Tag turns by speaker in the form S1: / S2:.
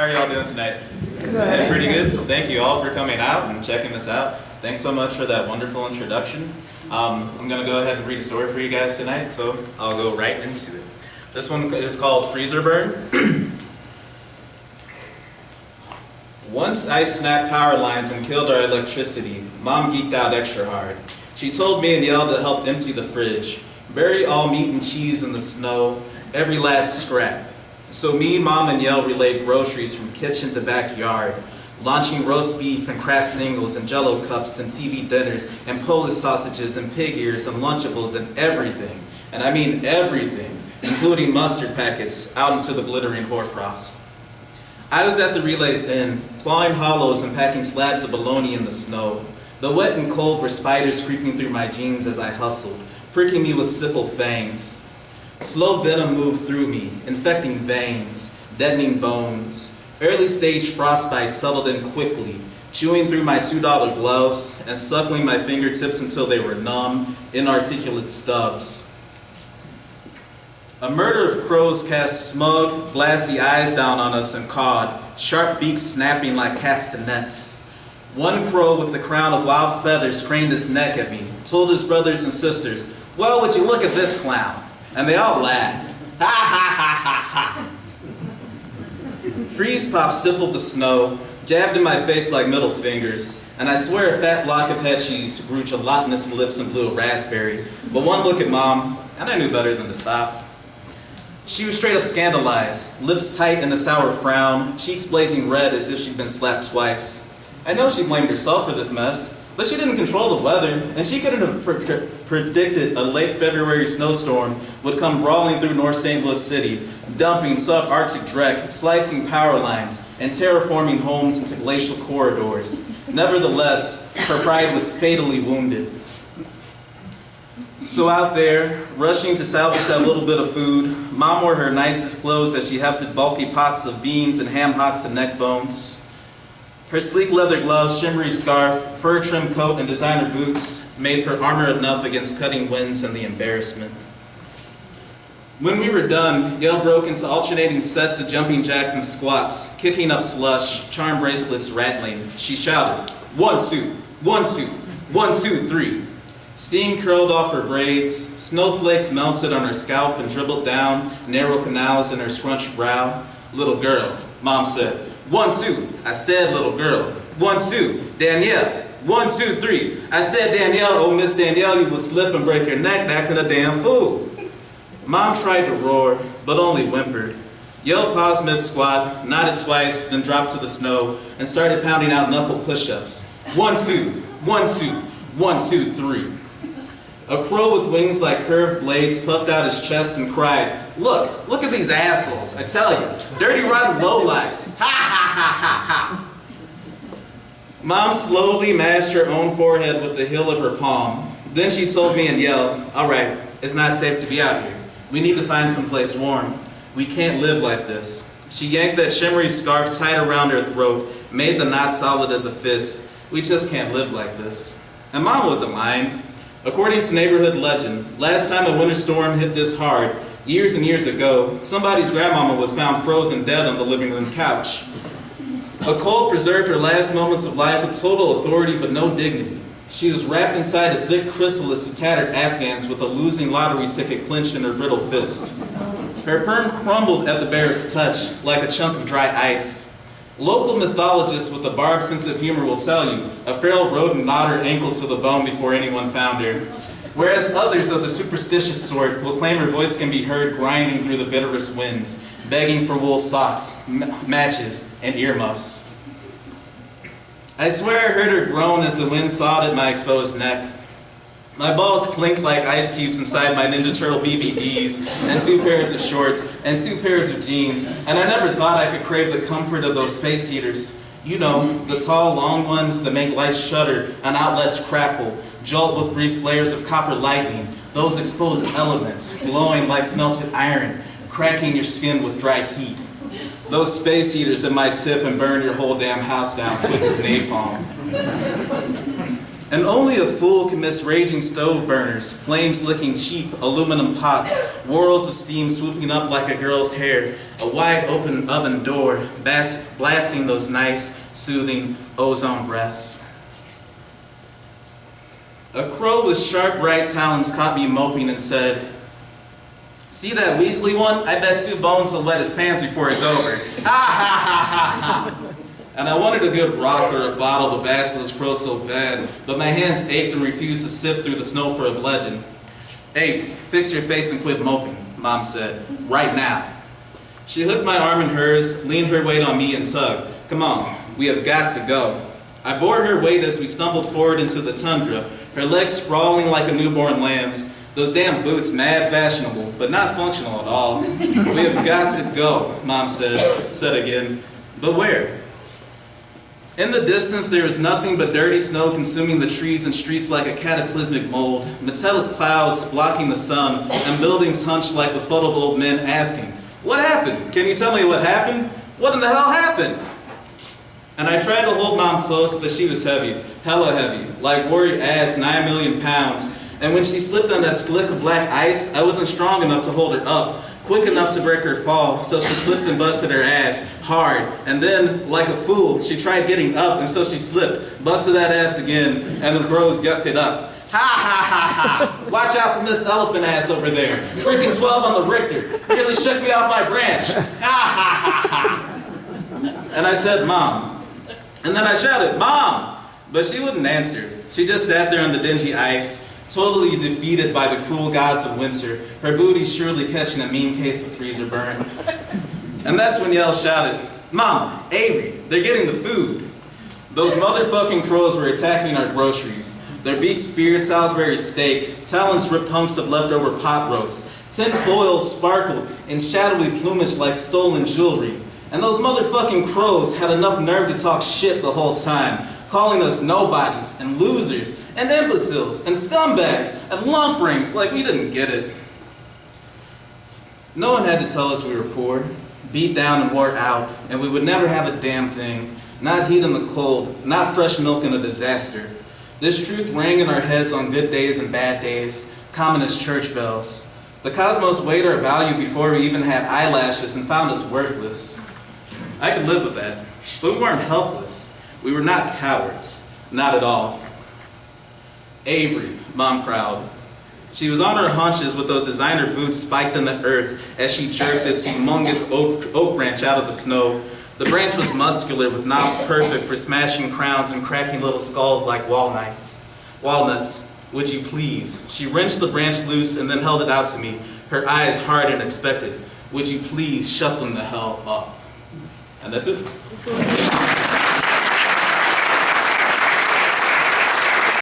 S1: are y'all doing tonight? Good. Pretty good. Thank you all for coming out and checking this out. Thanks so much for that wonderful introduction. I'm going to go ahead and read a story for you guys tonight, so I'll go right into it. This one is called Freezer Burn. Once I snapped power lines and killed our electricity, Mom geeked out extra hard. She told me and yelled to help empty the fridge, bury all meat and cheese in the snow, every last scrap. So me, Mom, and Yell relayed groceries from kitchen to backyard, launching roast beef and Kraft singles and Jell-O cups and TV dinners and Polish sausages and pig ears and Lunchables and everything, and I mean everything, including mustard packets, out into the glittering hoarfrost. I was at the relay's end, clawing hollows and packing slabs of bologna in the snow. The wet and cold were spiders creeping through my jeans as I hustled, pricking me with sickle fangs. Slow venom moved through me, infecting veins, deadening bones. Early stage frostbite settled in quickly, chewing through my $2 gloves and suckling my fingertips until they were numb, inarticulate stubs. A murder of crows cast smug, glassy eyes down on us and cawed, sharp beaks snapping like castanets. One crow with the crown of wild feathers craned his neck at me, told his brothers and sisters, "Well, would you look at this clown?" And they all laughed. Ha ha ha ha ha. Freeze Pop stippled the snow, jabbed in my face like middle fingers, and I swear a fat block of head cheese grew gelatinous lips and blew a raspberry. But one look at Mom, and I knew better than to stop. She was straight up scandalized, lips tight in a sour frown, cheeks blazing red as if she'd been slapped twice. I know she blamed herself for this mess, but she didn't control the weather, and she couldn't have predicted a late February snowstorm would come brawling through North St. Louis City, dumping subarctic dreck, slicing power lines, and terraforming homes into glacial corridors. Nevertheless, her pride was fatally wounded. So out there, rushing to salvage that little bit of food, Mom wore her nicest clothes as she hefted bulky pots of beans and ham hocks and neck bones. Her sleek leather gloves, shimmery scarf, fur-trimmed coat, and designer boots made for armor enough against cutting winds and the embarrassment. When we were done, Gail broke into alternating sets of jumping jacks and squats, kicking up slush, charm bracelets rattling. She shouted, 1, 2, 1, 2, 1, 2, 3. Steam curled off her braids, snowflakes melted on her scalp and dribbled down narrow canals in her scrunched brow. Little girl, Mom said. 1, 2, I said little girl. 1, 2, Danielle. 1, 2, 3, I said Danielle, oh Miss Danielle, you will slip and break your neck acting a damn fool. Mom tried to roar, but only whimpered. Yell paused mid-squat, nodded twice, then dropped to the snow and started pounding out knuckle push-ups. 1, 2, 1, 2, 1, 2, 3. A crow with wings like curved blades puffed out his chest and cried, look at these assholes, I tell you, dirty rotten lowlifes, ha ha ha ha ha. Mom slowly mashed her own forehead with the heel of her palm. Then she told me and yelled, all right, it's not safe to be out here. We need to find someplace warm. We can't live like this. She yanked that shimmery scarf tight around her throat, made the knot solid as a fist. We just can't live like this. And Mom wasn't lying. According to neighborhood legend, last time a winter storm hit this hard, years and years ago, somebody's grandmama was found frozen dead on the living room couch. A cold preserved her last moments of life with total authority but no dignity. She was wrapped inside a thick chrysalis of tattered Afghans with a losing lottery ticket clenched in her brittle fist. Her perm crumbled at the bear's touch like a chunk of dry ice. Local mythologists with a barbed sense of humor will tell you a feral rodent gnawed her ankles to the bone before anyone found her, whereas others of the superstitious sort will claim her voice can be heard grinding through the bitterest winds, begging for wool socks, matches, and earmuffs. I swear I heard her groan as the wind sawed at my exposed neck. My balls clinked like ice cubes inside my Ninja Turtle BVDs, and 2 pairs of shorts, and 2 pairs of jeans, and I never thought I could crave the comfort of those space heaters. You know, the tall, long ones that make lights shudder and outlets crackle, jolt with brief flares of copper lightning, those exposed elements, glowing like smelted iron, cracking your skin with dry heat. Those space heaters that might tip and burn your whole damn house down quick as napalm. And only a fool can miss raging stove burners, flames licking cheap aluminum pots, whirls of steam swooping up like a girl's hair, a wide open oven door, blasting those nice, soothing ozone breaths. A crow with sharp, bright talons caught me moping and said, "See that Weasley one? I bet 2 bones will wet his pants before it's over." Ha ha ha ha ha! And I wanted a good rock or a bottle of basilisk crow so bad, but my hands ached and refused to sift through the snow for a bludgeon. "Hey, fix your face and quit moping," Mom said, "right now." She hooked my arm in hers, leaned her weight on me and tugged. "Come on, we have got to go." I bore her weight as we stumbled forward into the tundra, her legs sprawling like a newborn lamb's, those damn boots mad fashionable, but not functional at all. "We have got to go," Mom said again. "But where?" In the distance, there is nothing but dirty snow consuming the trees and streets like a cataclysmic mold, metallic clouds blocking the sun, and buildings hunched like befuddled old men asking, "What happened? Can you tell me what happened? What in the hell happened?" And I tried to hold Mom close, but she was heavy, hella heavy, like Warrior adds 9 million pounds. And when she slipped on that slick of black ice, I wasn't strong enough to hold her up, quick enough to break her fall, so she slipped and busted her ass hard. And then, like a fool, she tried getting up, and so she slipped, busted that ass again, and the crows yucked it up. "Ha ha ha ha! Watch out for Miss Elephant ass over there. Freaking 12 on the Richter. Nearly shook me off my branch. Ha ha ha ha!" And I said, "Mom." And then I shouted, "Mom!" But she wouldn't answer. She just sat there on the dingy ice, totally defeated by the cruel gods of winter, her booty surely catching a mean case of freezer burn. And that's when Yell shouted, "Mama, Avery, they're getting the food." Those motherfucking crows were attacking our groceries. Their beaks speared Salisbury steak, talons ripped hunks of leftover pot roast, tin foil sparkled in shadowy plumage like stolen jewelry. And those motherfucking crows had enough nerve to talk shit the whole time, calling us nobodies and losers and imbeciles and scumbags and lump rings like we didn't get it. No one had to tell us we were poor, beat down and wore out, and we would never have a damn thing, not heat in the cold, not fresh milk in a disaster. This truth rang in our heads on good days and bad days, common as church bells. The cosmos weighed our value before we even had eyelashes and found us worthless. I could live with that, but we weren't helpless. We were not cowards, not at all. "Avery," Mom growled. She was on her haunches with those designer boots spiked in the earth as she jerked this humongous oak branch out of the snow. The branch was muscular with knobs perfect for smashing crowns and cracking little skulls like walnuts. "Walnuts, would you please?" She wrenched the branch loose and then held it out to me, her eyes hard and expectant. "Would you please shut them the hell up?" And that's it.